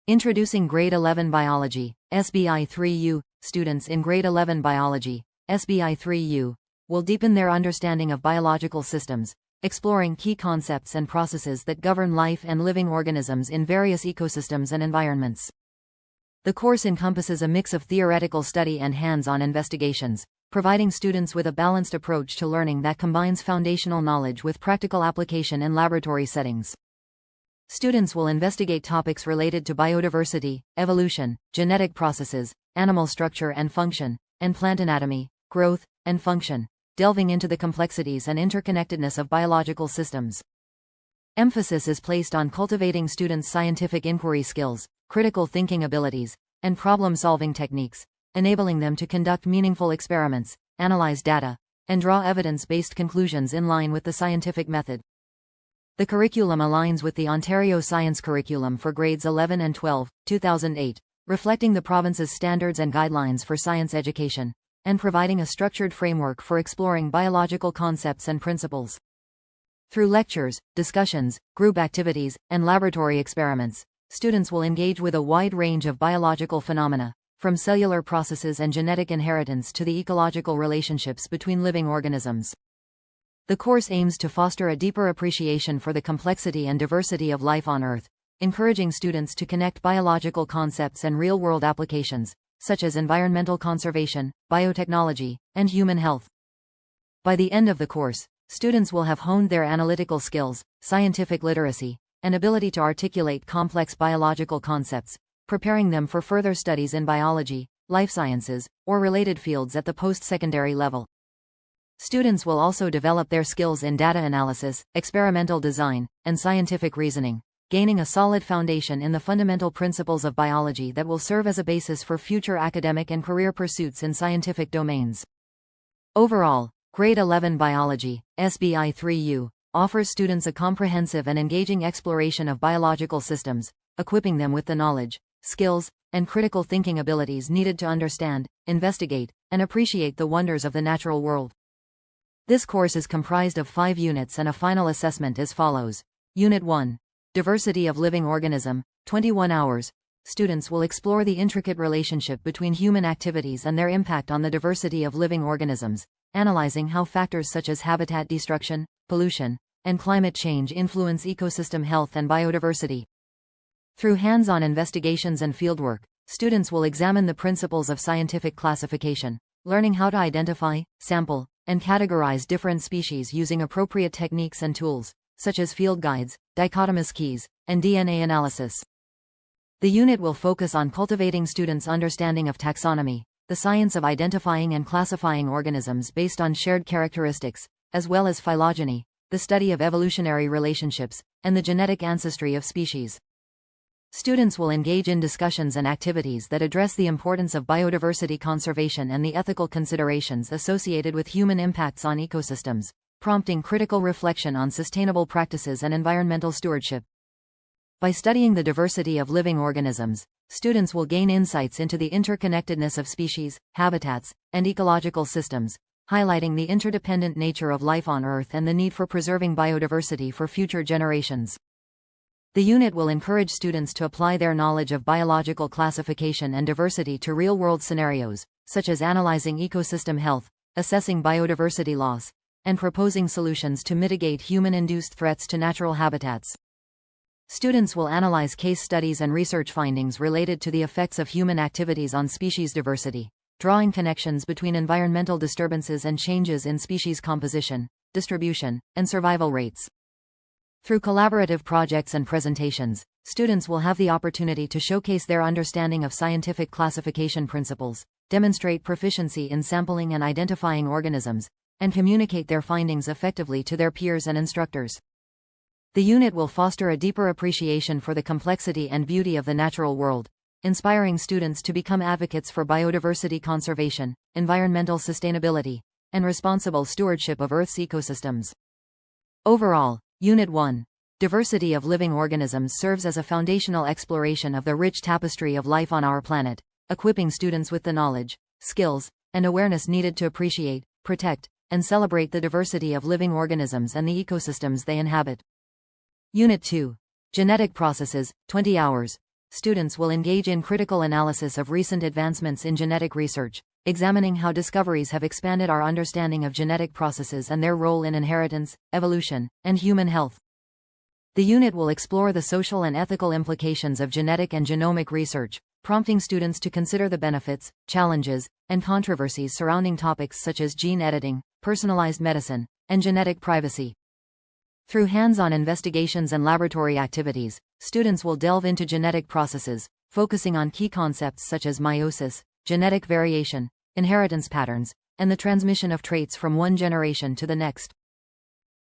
Introducing Grade 11 Biology, SBI 3U. Students in Grade 11 Biology, SBI 3U, will deepen their understanding of biological systems, exploring key concepts and processes that govern life and living organisms in various ecosystems and environments. The course encompasses a mix of theoretical study and hands-on investigations, providing students with a balanced approach to learning that combines foundational knowledge with practical application in laboratory settings. Students will investigate topics related to biodiversity, evolution, genetic processes, animal structure and function, and plant anatomy, growth, and function, delving into the complexities and interconnectedness of biological systems. Emphasis is placed on cultivating students' scientific inquiry skills, critical thinking abilities, and problem-solving techniques, enabling them to conduct meaningful experiments, analyze data, and draw evidence-based conclusions in line with the scientific method. The curriculum aligns with the Ontario Science Curriculum for Grades 11 and 12, 2008, reflecting the province's standards and guidelines for science education, and providing a structured framework for exploring biological concepts and principles. Through lectures, discussions, group activities, and laboratory experiments, students will engage with a wide range of biological phenomena, from cellular processes and genetic inheritance to the ecological relationships between living organisms. The course aims to foster a deeper appreciation for the complexity and diversity of life on Earth, encouraging students to connect biological concepts and real-world applications, such as environmental conservation, biotechnology, and human health. By the end of the course, students will have honed their analytical skills, scientific literacy, and ability to articulate complex biological concepts, preparing them for further studies in biology, life sciences, or related fields at the post-secondary level. Students will also develop their skills in data analysis, experimental design, and scientific reasoning, gaining a solid foundation in the fundamental principles of biology that will serve as a basis for future academic and career pursuits in scientific domains. Overall, Grade 11 Biology, SBI 3U, offers students a comprehensive and engaging exploration of biological systems, equipping them with the knowledge, skills, and critical thinking abilities needed to understand, investigate, and appreciate the wonders of the natural world. This course is comprised of 5 units and a final assessment as follows. Unit 1. Diversity of living organism, 21 hours. Students will explore the intricate relationship between human activities and their impact on the diversity of living organisms, analyzing how factors such as habitat destruction, pollution, and climate change influence ecosystem health and biodiversity. Through hands-on investigations and fieldwork, students will examine the principles of scientific classification, learning how to identify, sample, and categorize different species using appropriate techniques and tools, such as field guides, dichotomous keys, and DNA analysis. The unit will focus on cultivating students' understanding of taxonomy, the science of identifying and classifying organisms based on shared characteristics, as well as phylogeny, the study of evolutionary relationships, and the genetic ancestry of species. Students will engage in discussions and activities that address the importance of biodiversity conservation and the ethical considerations associated with human impacts on ecosystems, prompting critical reflection on sustainable practices and environmental stewardship. By studying the diversity of living organisms, students will gain insights into the interconnectedness of species, habitats, and ecological systems, highlighting the interdependent nature of life on Earth and the need for preserving biodiversity for future generations. The unit will encourage students to apply their knowledge of biological classification and diversity to real-world scenarios, such as analyzing ecosystem health, assessing biodiversity loss, and proposing solutions to mitigate human-induced threats to natural habitats. Students will analyze case studies and research findings related to the effects of human activities on species diversity, drawing connections between environmental disturbances and changes in species composition, distribution, and survival rates. Through collaborative projects and presentations, students will have the opportunity to showcase their understanding of scientific classification principles, demonstrate proficiency in sampling and identifying organisms, and communicate their findings effectively to their peers and instructors. The unit will foster a deeper appreciation for the complexity and beauty of the natural world, inspiring students to become advocates for biodiversity conservation, environmental sustainability, and responsible stewardship of Earth's ecosystems. Overall, Unit 1. Diversity of living organisms serves as a foundational exploration of the rich tapestry of life on our planet, equipping students with the knowledge, skills, and awareness needed to appreciate, protect, and celebrate the diversity of living organisms and the ecosystems they inhabit. Unit 2. Genetic processes, 20 hours. students will engage in critical analysis of recent advancements in genetic research, examining how discoveries have expanded our understanding of genetic processes and their role in inheritance, evolution, and human health. The unit will explore the social and ethical implications of genetic and genomic research, prompting students to consider the benefits, challenges, and controversies surrounding topics such as gene editing, personalized medicine, and genetic privacy. Through hands-on investigations and laboratory activities, students will delve into genetic processes, focusing on key concepts such as meiosis, genetic variation, inheritance patterns, and the transmission of traits from one generation to the next.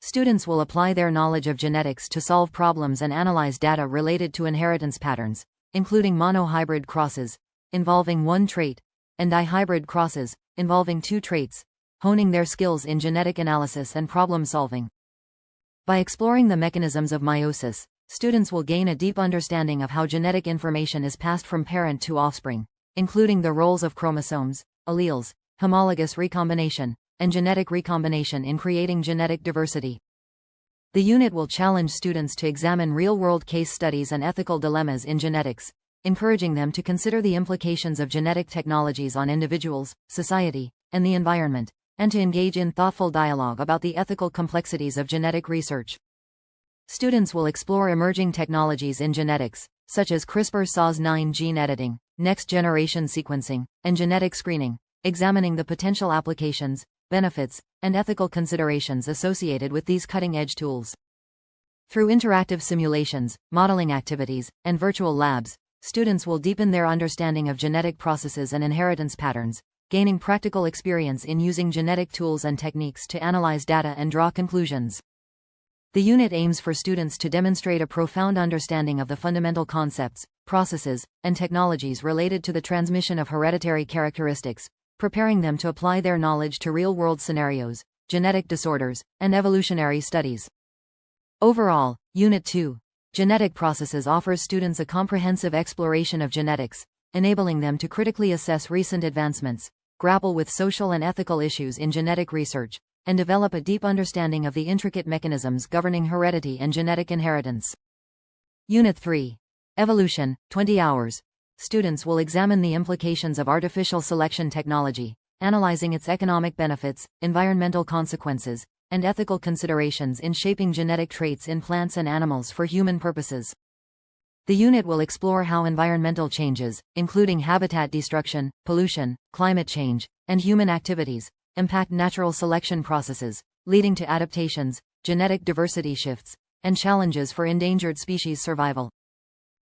Students will apply their knowledge of genetics to solve problems and analyze data related to inheritance patterns, including monohybrid crosses, involving one trait, and dihybrid crosses, involving two traits, honing their skills in genetic analysis and problem-solving. By exploring the mechanisms of meiosis, students will gain a deep understanding of how genetic information is passed from parent to offspring, including the roles of chromosomes, alleles, homologous recombination, and genetic recombination in creating genetic diversity. The unit will challenge students to examine real-world case studies and ethical dilemmas in genetics, encouraging them to consider the implications of genetic technologies on individuals, society, and the environment, and to engage in thoughtful dialogue about the ethical complexities of genetic research. Students will explore emerging technologies in genetics, such as CRISPR-Cas9 gene editing, next-generation sequencing, and genetic screening, examining the potential applications, benefits, and ethical considerations associated with these cutting-edge tools. Through interactive simulations, modeling activities, and virtual labs, students will deepen their understanding of genetic processes and inheritance patterns, gaining practical experience in using genetic tools and techniques to analyze data and draw conclusions. The unit aims for students to demonstrate a profound understanding of the fundamental concepts, processes, and technologies related to the transmission of hereditary characteristics, preparing them to apply their knowledge to real-world scenarios, genetic disorders, and evolutionary studies. Overall, Unit 2, Genetic Processes offers students a comprehensive exploration of genetics, enabling them to critically assess recent advancements, grapple with social and ethical issues in genetic research, and develop a deep understanding of the intricate mechanisms governing heredity and genetic inheritance. Unit 3, Evolution, 20 hours. Students will examine the implications of artificial selection technology, analyzing its economic benefits, environmental consequences, and ethical considerations in shaping genetic traits in plants and animals for human purposes. The unit will explore how environmental changes, including habitat destruction, pollution, climate change, and human activities, impact natural selection processes, leading to adaptations, genetic diversity shifts, and challenges for endangered species survival.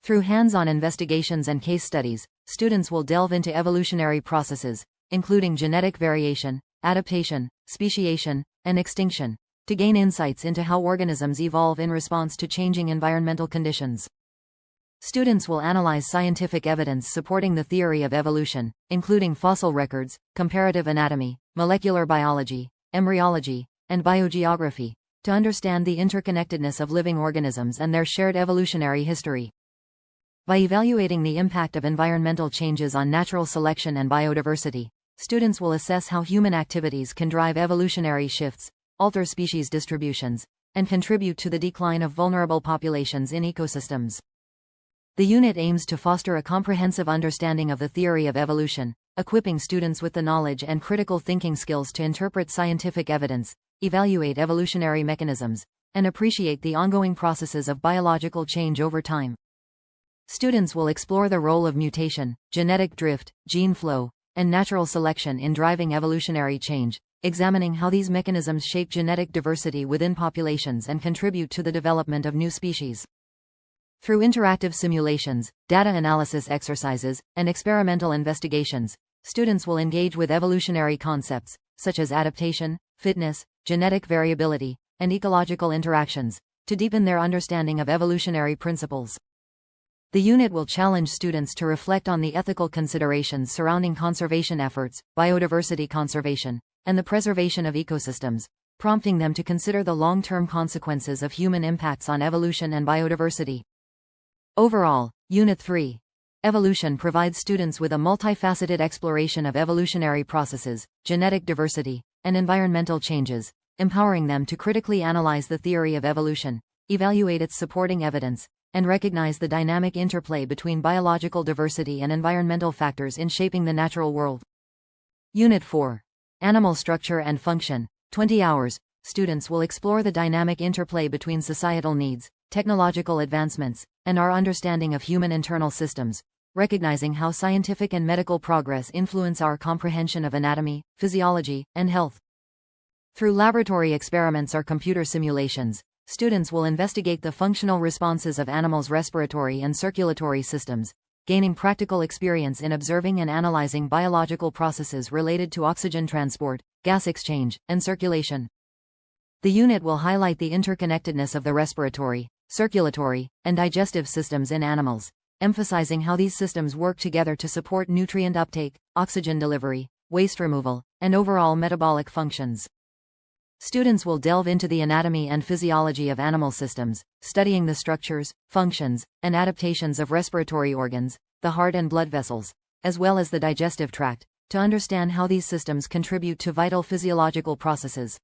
Through hands-on investigations and case studies, students will delve into evolutionary processes, including genetic variation, adaptation, speciation, and extinction, to gain insights into how organisms evolve in response to changing environmental conditions. Students will analyze scientific evidence supporting the theory of evolution, including fossil records, comparative anatomy, molecular biology, embryology, and biogeography, to understand the interconnectedness of living organisms and their shared evolutionary history. By evaluating the impact of environmental changes on natural selection and biodiversity, students will assess how human activities can drive evolutionary shifts, alter species distributions, and contribute to the decline of vulnerable populations in ecosystems. The unit aims to foster a comprehensive understanding of the theory of evolution, equipping students with the knowledge and critical thinking skills to interpret scientific evidence, evaluate evolutionary mechanisms, and appreciate the ongoing processes of biological change over time. Students will explore the role of mutation, genetic drift, gene flow, and natural selection in driving evolutionary change, examining how these mechanisms shape genetic diversity within populations and contribute to the development of new species. Through interactive simulations, data analysis exercises, and experimental investigations, students will engage with evolutionary concepts, such as adaptation, fitness, genetic variability, and ecological interactions, to deepen their understanding of evolutionary principles. The unit will challenge students to reflect on the ethical considerations surrounding conservation efforts, biodiversity conservation, and the preservation of ecosystems, prompting them to consider the long-term consequences of human impacts on evolution and biodiversity. Overall, Unit 3, Evolution provides students with a multifaceted exploration of evolutionary processes, genetic diversity, and environmental changes, empowering them to critically analyze the theory of evolution, evaluate its supporting evidence, and recognize the dynamic interplay between biological diversity and environmental factors in shaping the natural world. Unit 4. Animal Structure and Function. 20 hours. Students will explore the dynamic interplay between societal needs, technological advancements, and our understanding of human internal systems, recognizing how scientific and medical progress influence our comprehension of anatomy, physiology, and health. Through laboratory experiments or computer simulations, students will investigate the functional responses of animals' respiratory and circulatory systems, gaining practical experience in observing and analyzing biological processes related to oxygen transport, gas exchange, and circulation. The unit will highlight the interconnectedness of the respiratory, circulatory, and digestive systems in animals, emphasizing how these systems work together to support nutrient uptake, oxygen delivery, waste removal, and overall metabolic functions. Students will delve into the anatomy and physiology of animal systems, studying the structures, functions, and adaptations of respiratory organs, the heart and blood vessels, as well as the digestive tract, to understand how these systems contribute to vital physiological processes.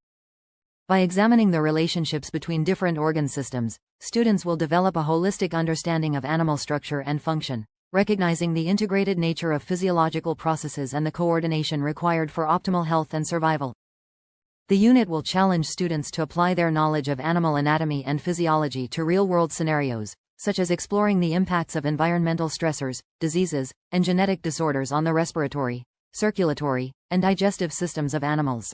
By examining the relationships between different organ systems, students will develop a holistic understanding of animal structure and function, recognizing the integrated nature of physiological processes and the coordination required for optimal health and survival. The unit will challenge students to apply their knowledge of animal anatomy and physiology to real-world scenarios, such as exploring the impacts of environmental stressors, diseases, and genetic disorders on the respiratory, circulatory, and digestive systems of animals.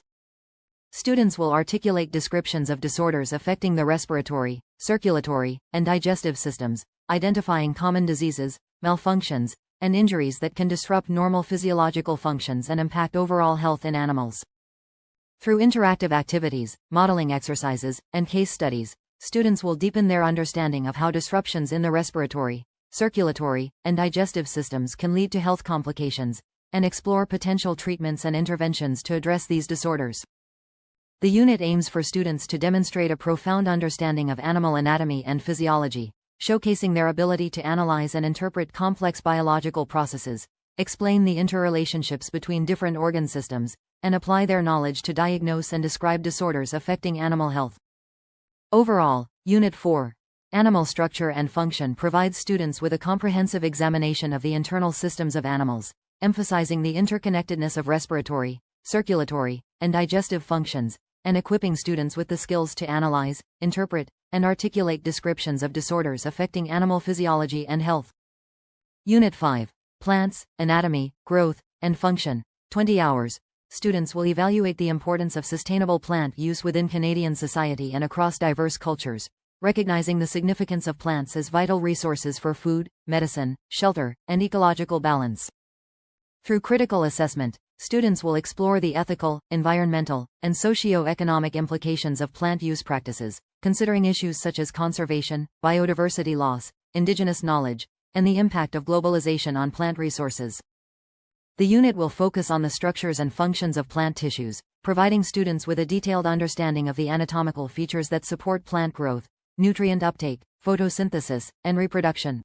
Students will articulate descriptions of disorders affecting the respiratory, circulatory, and digestive systems, identifying common diseases, malfunctions, and injuries that can disrupt normal physiological functions and impact overall health in animals. Through interactive activities, modeling exercises, and case studies, students will deepen their understanding of how disruptions in the respiratory, circulatory, and digestive systems can lead to health complications, and explore potential treatments and interventions to address these disorders. The unit aims for students to demonstrate a profound understanding of animal anatomy and physiology, showcasing their ability to analyze and interpret complex biological processes, explain the interrelationships between different organ systems, and apply their knowledge to diagnose and describe disorders affecting animal health. Overall, Unit 4, Animal Structure and Function provides students with a comprehensive examination of the internal systems of animals, emphasizing the interconnectedness of respiratory, circulatory, and digestive functions, and equipping students with the skills to analyze, interpret, and articulate descriptions of disorders affecting animal physiology and health. Unit 5, Plants, Anatomy, Growth, and Function. 20 hours. Students will evaluate the importance of sustainable plant use within Canadian society and across diverse cultures, recognizing the significance of plants as vital resources for food, medicine, shelter, and ecological balance. Through critical assessment, students will explore the ethical, environmental, and socio-economic implications of plant use practices, considering issues such as conservation, biodiversity loss, indigenous knowledge, and the impact of globalization on plant resources. The unit will focus on the structures and functions of plant tissues, providing students with a detailed understanding of the anatomical features that support plant growth, nutrient uptake, photosynthesis, and reproduction.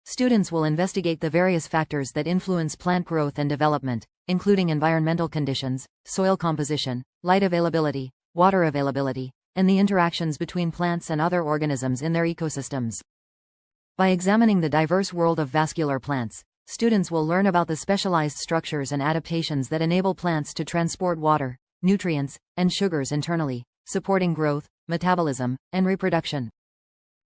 Students will investigate the various factors that influence plant growth and development, including environmental conditions, soil composition, light availability, water availability, and the interactions between plants and other organisms in their ecosystems. By examining the diverse world of vascular plants, students will learn about the specialized structures and adaptations that enable plants to transport water, nutrients, and sugars internally, supporting growth, metabolism, and reproduction.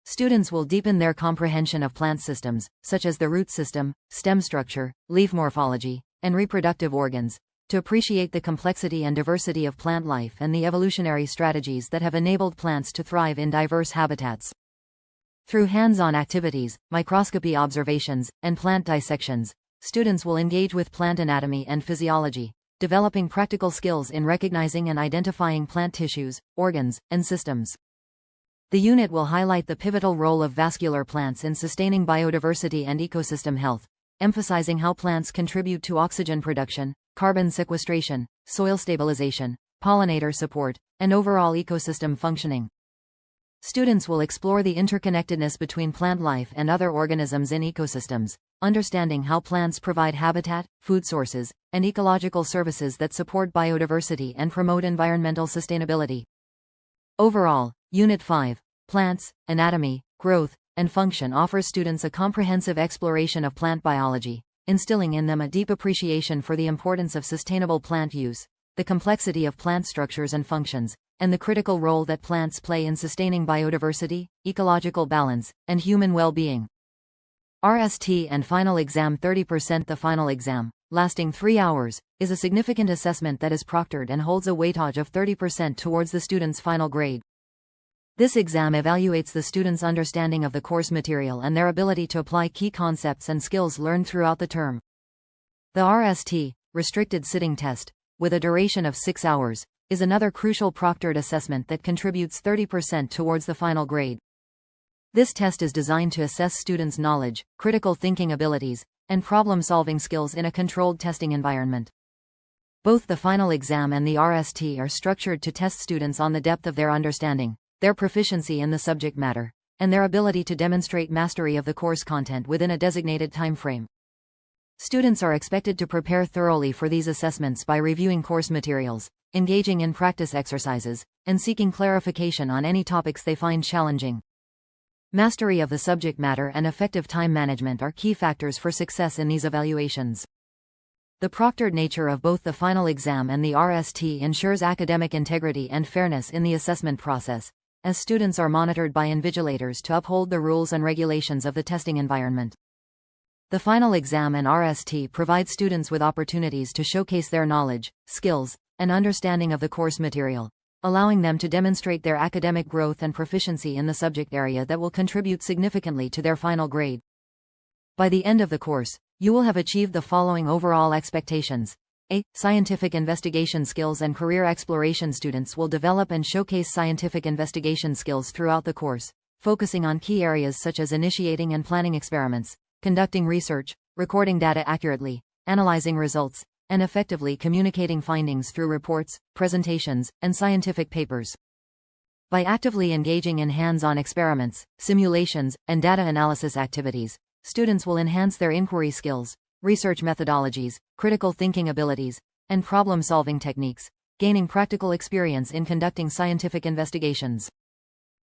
Students will deepen their comprehension of plant systems, such as the root system, stem structure, leaf morphology, and reproductive organs, to appreciate the complexity and diversity of plant life and the evolutionary strategies that have enabled plants to thrive in diverse habitats. Through hands-on activities, microscopy observations, and plant dissections, students will engage with plant anatomy and physiology, developing practical skills in recognizing and identifying plant tissues, organs, and systems. The unit will highlight the pivotal role of vascular plants in sustaining biodiversity and ecosystem health, emphasizing how plants contribute to oxygen production, carbon sequestration, soil stabilization, pollinator support, and overall ecosystem functioning. Students will explore the interconnectedness between plant life and other organisms in ecosystems, understanding how plants provide habitat, food sources, and ecological services that support biodiversity and promote environmental sustainability. Overall, Unit 5, Plants, Anatomy, Growth, and function offers students a comprehensive exploration of plant biology, instilling in them a deep appreciation for the importance of sustainable plant use, the complexity of plant structures and functions, and the critical role that plants play in sustaining biodiversity, ecological balance, and human well-being. RST and final exam 30%. The final exam, lasting 3 hours, is a significant assessment that is proctored and holds a weightage of 30% towards the student's final grade. This exam evaluates the student's understanding of the course material and their ability to apply key concepts and skills learned throughout the term. The RST, restricted sitting test, with a duration of 6 hours, is another crucial proctored assessment that contributes 30% towards the final grade. This test is designed to assess students' knowledge, critical thinking abilities, and problem-solving skills in a controlled testing environment. Both the final exam and the RST are structured to test students on the depth of their understanding, their proficiency in the subject matter, and their ability to demonstrate mastery of the course content within a designated time frame. Students are expected to prepare thoroughly for these assessments by reviewing course materials, engaging in practice exercises, and seeking clarification on any topics they find challenging. Mastery of the subject matter and effective time management are key factors for success in these evaluations. The proctored nature of both the final exam and the RST ensures academic integrity and fairness in the assessment process, as students are monitored by invigilators to uphold the rules and regulations of the testing environment. The final exam and RST provide students with opportunities to showcase their knowledge, skills, and understanding of the course material, allowing them to demonstrate their academic growth and proficiency in the subject area that will contribute significantly to their final grade. By the end of the course, you will have achieved the following overall expectations. A. Scientific investigation skills and career exploration. Students will develop and showcase scientific investigation skills throughout the course, focusing on key areas such as initiating and planning experiments, conducting research, recording data accurately, analyzing results, and effectively communicating findings through reports, presentations, and scientific papers. By actively engaging in hands-on experiments, simulations, and data analysis activities, students will enhance their inquiry skills, research methodologies, critical thinking abilities, and problem-solving techniques, gaining practical experience in conducting scientific investigations.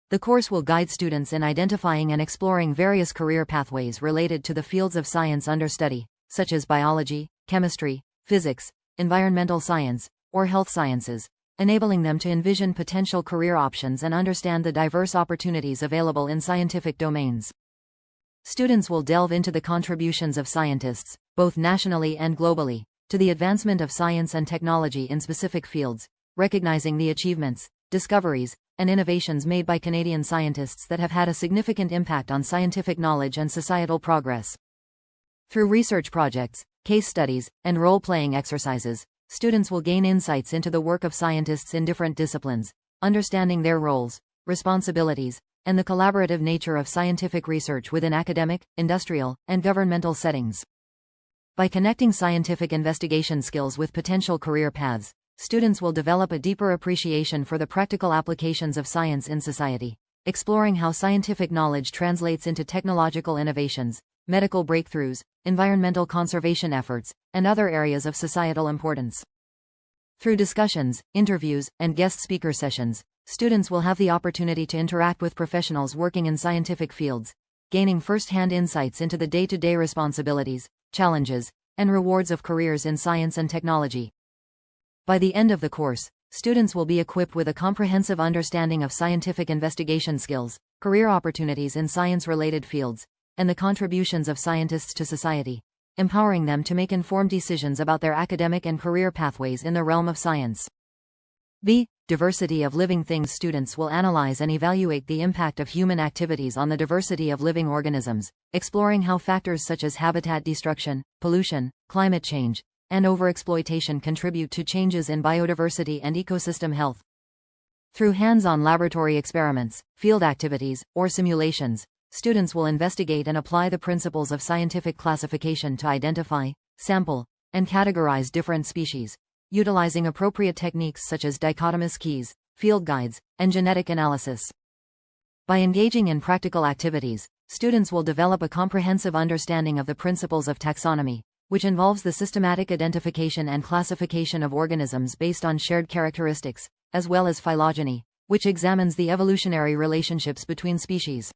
The course will guide students in identifying and exploring various career pathways related to the fields of science under study, such as biology, chemistry, physics, environmental science, or health sciences, enabling them to envision potential career options and understand the diverse opportunities available in scientific domains. Students will delve into the contributions of scientists, both nationally and globally, to the advancement of science and technology in specific fields, recognizing the achievements, discoveries, and innovations made by Canadian scientists that have had a significant impact on scientific knowledge and societal progress. Through research projects, case studies, and role-playing exercises, students will gain insights into the work of scientists in different disciplines, understanding their roles, responsibilities, and the collaborative nature of scientific research within academic, industrial, and governmental settings. By connecting scientific investigation skills with potential career paths, students will develop a deeper appreciation for the practical applications of science in society, exploring how scientific knowledge translates into technological innovations, medical breakthroughs, environmental conservation efforts, and other areas of societal importance. Through discussions, interviews, and guest speaker sessions, students will have the opportunity to interact with professionals working in scientific fields, gaining first-hand insights into the day-to-day responsibilities, challenges, and rewards of careers in science and technology. By the end of the course, students will be equipped with a comprehensive understanding of scientific investigation skills, career opportunities in science-related fields, and the contributions of scientists to society, empowering them to make informed decisions about their academic and career pathways in the realm of science. B. Diversity of living things. Students will analyze and evaluate the impact of human activities on the diversity of living organisms, exploring how factors such as habitat destruction, pollution, climate change, and overexploitation contribute to changes in biodiversity and ecosystem health. Through hands-on laboratory experiments, field activities, or simulations, students will investigate and apply the principles of scientific classification to identify, sample, and categorize different species, utilizing appropriate techniques such as dichotomous keys, field guides, and genetic analysis. By engaging in practical activities, students will develop a comprehensive understanding of the principles of taxonomy, which involves the systematic identification and classification of organisms based on shared characteristics, as well as phylogeny, which examines the evolutionary relationships between species.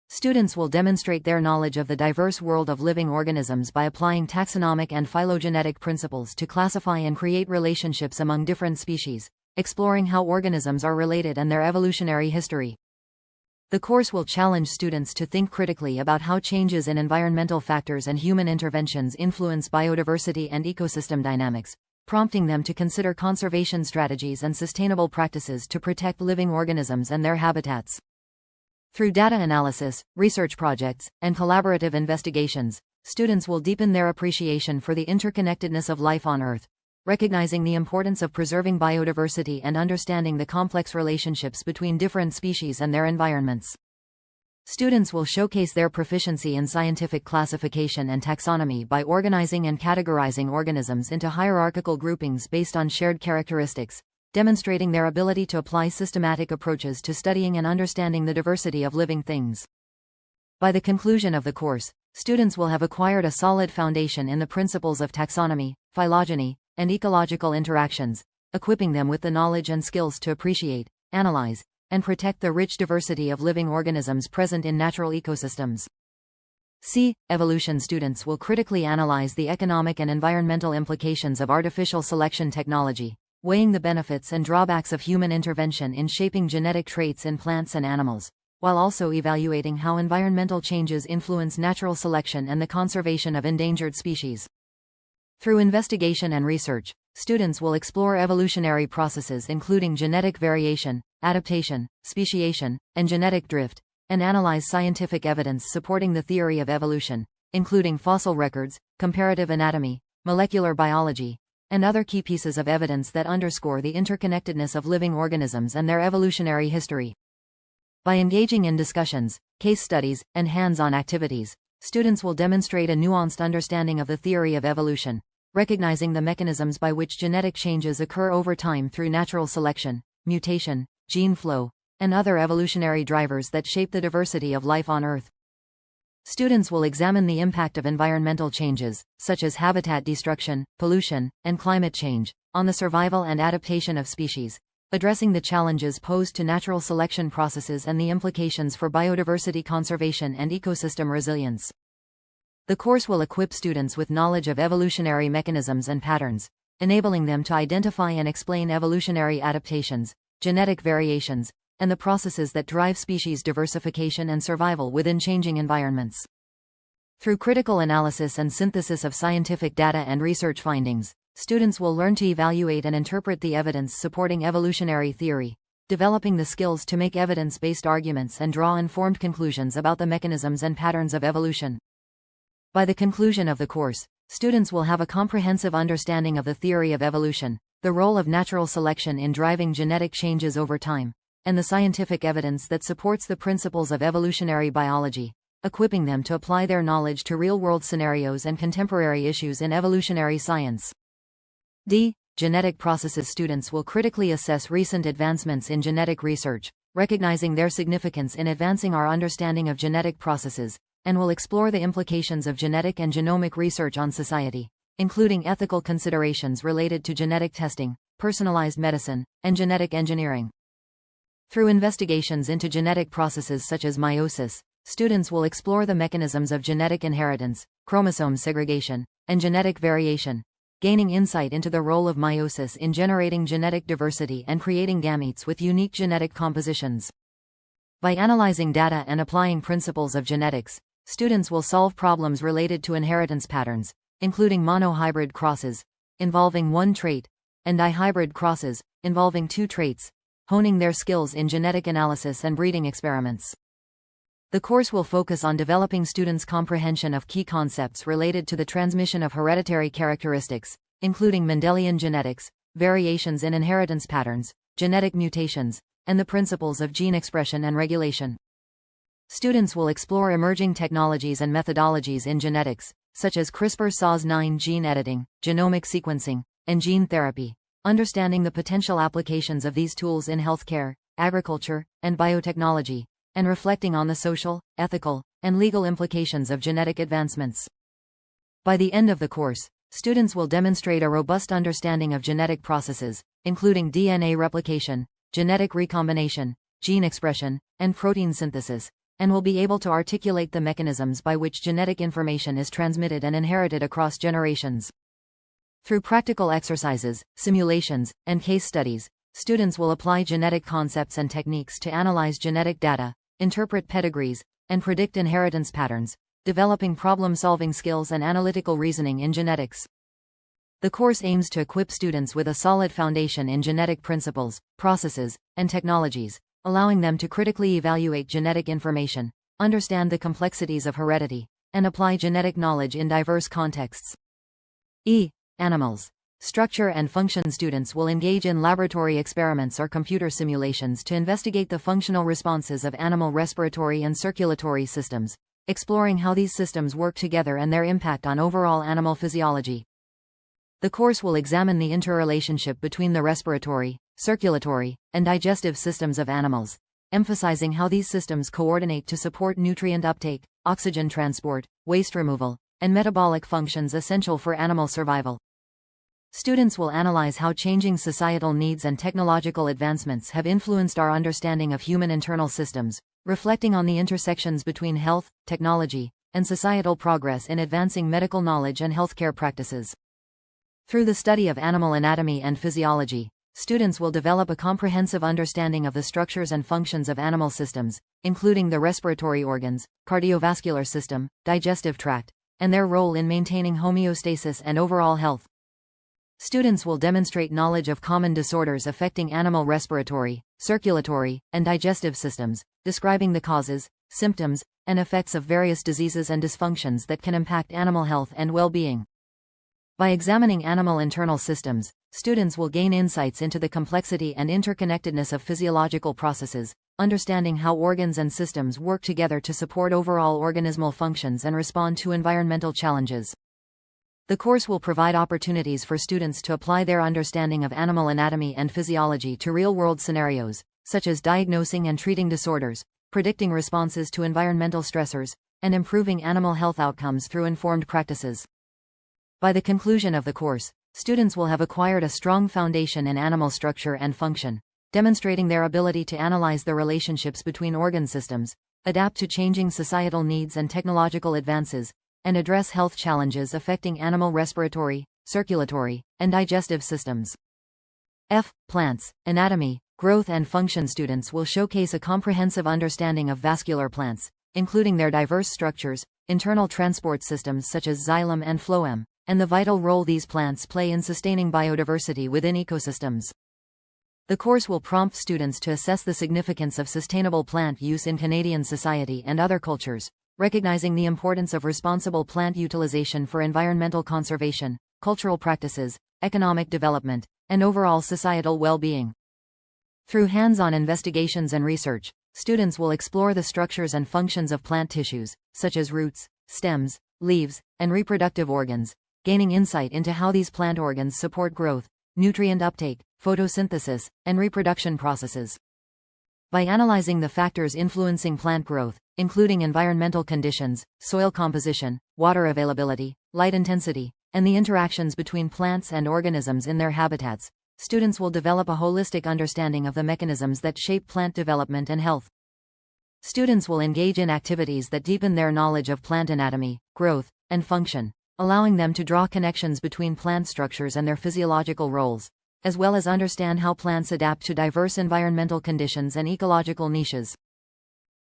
Students will demonstrate their knowledge of the diverse world of living organisms by applying taxonomic and phylogenetic principles to classify and create relationships among different species, exploring how organisms are related and their evolutionary history. The course will challenge students to think critically about how changes in environmental factors and human interventions influence biodiversity and ecosystem dynamics, prompting them to consider conservation strategies and sustainable practices to protect living organisms and their habitats. Through data analysis, research projects, and collaborative investigations, students will deepen their appreciation for the interconnectedness of life on Earth, recognizing the importance of preserving biodiversity and understanding the complex relationships between different species and their environments. Students will showcase their proficiency in scientific classification and taxonomy by organizing and categorizing organisms into hierarchical groupings based on shared characteristics, demonstrating their ability to apply systematic approaches to studying and understanding the diversity of living things. By the conclusion of the course, students will have acquired a solid foundation in the principles of taxonomy, phylogeny, and ecological interactions, equipping them with the knowledge and skills to appreciate, analyze, and protect the rich diversity of living organisms present in natural ecosystems. Evolution students will critically analyze the economic and environmental implications of artificial selection technology, weighing the benefits and drawbacks of human intervention in shaping genetic traits in plants and animals, while also evaluating how environmental changes influence natural selection and the conservation of endangered species. Through investigation and research, students will explore evolutionary processes including genetic variation, adaptation, speciation, and genetic drift, and analyze scientific evidence supporting the theory of evolution, including fossil records, comparative anatomy, molecular biology, and other key pieces of evidence that underscore the interconnectedness of living organisms and their evolutionary history. By engaging in discussions, case studies, and hands-on activities, students will demonstrate a nuanced understanding of the theory of evolution, recognizing the mechanisms by which genetic changes occur over time through natural selection, mutation, gene flow, and other evolutionary drivers that shape the diversity of life on Earth. Students will examine the impact of environmental changes, such as habitat destruction, pollution, and climate change, on the survival and adaptation of species, addressing the challenges posed to natural selection processes and the implications for biodiversity conservation and ecosystem resilience. The course will equip students with knowledge of evolutionary mechanisms and patterns, enabling them to identify and explain evolutionary adaptations, genetic variations, and the processes that drive species diversification and survival within changing environments. Through critical analysis and synthesis of scientific data and research findings, students will learn to evaluate and interpret the evidence supporting evolutionary theory, developing the skills to make evidence-based arguments and draw informed conclusions about the mechanisms and patterns of evolution. By the conclusion of the course, students will have a comprehensive understanding of the theory of evolution, the role of natural selection in driving genetic changes over time, and the scientific evidence that supports the principles of evolutionary biology, equipping them to apply their knowledge to real-world scenarios and contemporary issues in evolutionary science. Genetic processes. Students will critically assess recent advancements in genetic research, recognizing their significance in advancing our understanding of genetic processes, and will explore the implications of genetic and genomic research on society, including ethical considerations related to genetic testing, personalized medicine, and genetic engineering. Through investigations into genetic processes such as meiosis, students will explore the mechanisms of genetic inheritance, chromosome segregation, and genetic variation, gaining insight into the role of meiosis in generating genetic diversity and creating gametes with unique genetic compositions. By analyzing data and applying principles of genetics, students will solve problems related to inheritance patterns, including monohybrid crosses, involving one trait, and dihybrid crosses, involving two traits, honing their skills in genetic analysis and breeding experiments. The course will focus on developing students' comprehension of key concepts related to the transmission of hereditary characteristics, including Mendelian genetics, variations in inheritance patterns, genetic mutations, and the principles of gene expression and regulation. Students will explore emerging technologies and methodologies in genetics, such as CRISPR-Cas9 gene editing, genomic sequencing, and gene therapy, understanding the potential applications of these tools in healthcare, agriculture, and biotechnology, and reflecting on the social, ethical, and legal implications of genetic advancements. By the end of the course, students will demonstrate a robust understanding of genetic processes, including DNA replication, genetic recombination, gene expression, and protein synthesis, and will be able to articulate the mechanisms by which genetic information is transmitted and inherited across generations. Through practical exercises, simulations, and case studies, students will apply genetic concepts and techniques to analyze genetic data, interpret pedigrees, and predict inheritance patterns, developing problem-solving skills and analytical reasoning in genetics. The course aims to equip students with a solid foundation in genetic principles, processes, and technologies, allowing them to critically evaluate genetic information, understand the complexities of heredity, and apply genetic knowledge in diverse contexts. Animals. Structure and function. Students will engage in laboratory experiments or computer simulations to investigate the functional responses of animal respiratory and circulatory systems, exploring how these systems work together and their impact on overall animal physiology. The course will examine the interrelationship between the respiratory, circulatory, and digestive systems of animals, emphasizing how these systems coordinate to support nutrient uptake, oxygen transport, waste removal, and metabolic functions essential for animal survival. Students will analyze how changing societal needs and technological advancements have influenced our understanding of human internal systems, reflecting on the intersections between health, technology, and societal progress in advancing medical knowledge and healthcare practices. Through the study of animal anatomy and physiology, students will develop a comprehensive understanding of the structures and functions of animal systems, including the respiratory organs, cardiovascular system, digestive tract, and their role in maintaining homeostasis and overall health. Students will demonstrate knowledge of common disorders affecting animal respiratory, circulatory, and digestive systems, describing the causes, symptoms, and effects of various diseases and dysfunctions that can impact animal health and well-being. By examining animal internal systems, students will gain insights into the complexity and interconnectedness of physiological processes, understanding how organs and systems work together to support overall organismal functions and respond to environmental challenges. The course will provide opportunities for students to apply their understanding of animal anatomy and physiology to real-world scenarios, such as diagnosing and treating disorders, predicting responses to environmental stressors, and improving animal health outcomes through informed practices. By the conclusion of the course, students will have acquired a strong foundation in animal structure and function, demonstrating their ability to analyze the relationships between organ systems, adapt to changing societal needs and technological advances, and address health challenges affecting animal respiratory, circulatory, and digestive systems. Plants, anatomy, growth and function. Students will showcase a comprehensive understanding of vascular plants, including their diverse structures, internal transport systems such as xylem and phloem, and the vital role these plants play in sustaining biodiversity within ecosystems. The course will prompt students to assess the significance of sustainable plant use in Canadian society and other cultures, recognizing the importance of responsible plant utilization for environmental conservation, cultural practices, economic development, and overall societal well-being. Through hands-on investigations and research, students will explore the structures and functions of plant tissues, such as roots, stems, leaves, and reproductive organs, gaining insight into how these plant organs support growth, nutrient uptake, photosynthesis, and reproduction processes. By analyzing the factors influencing plant growth, including environmental conditions, soil composition, water availability, light intensity, and the interactions between plants and organisms in their habitats, students will develop a holistic understanding of the mechanisms that shape plant development and health. Students will engage in activities that deepen their knowledge of plant anatomy, growth, and function, allowing them to draw connections between plant structures and their physiological roles, as well as understand how plants adapt to diverse environmental conditions and ecological niches.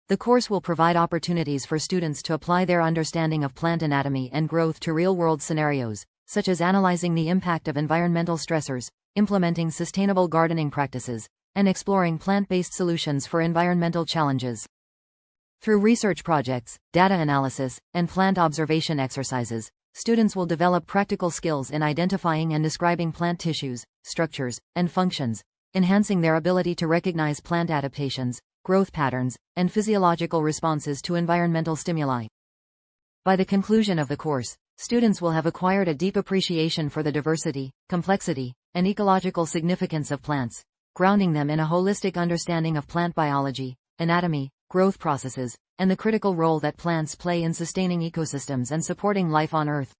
The course will provide opportunities for students to apply their understanding of plant anatomy and growth to real-world scenarios, such as analyzing the impact of environmental stressors, implementing sustainable gardening practices, and exploring plant-based solutions for environmental challenges. Through research projects, data analysis, and plant observation exercises, students will develop practical skills in identifying and describing plant tissues, structures, and functions, enhancing their ability to recognize plant adaptations, growth patterns, and physiological responses to environmental stimuli. By the conclusion of the course, students will have acquired a deep appreciation for the diversity, complexity, and ecological significance of plants, grounding them in a holistic understanding of plant biology, anatomy, growth processes, and the critical role that plants play in sustaining ecosystems and supporting life on Earth.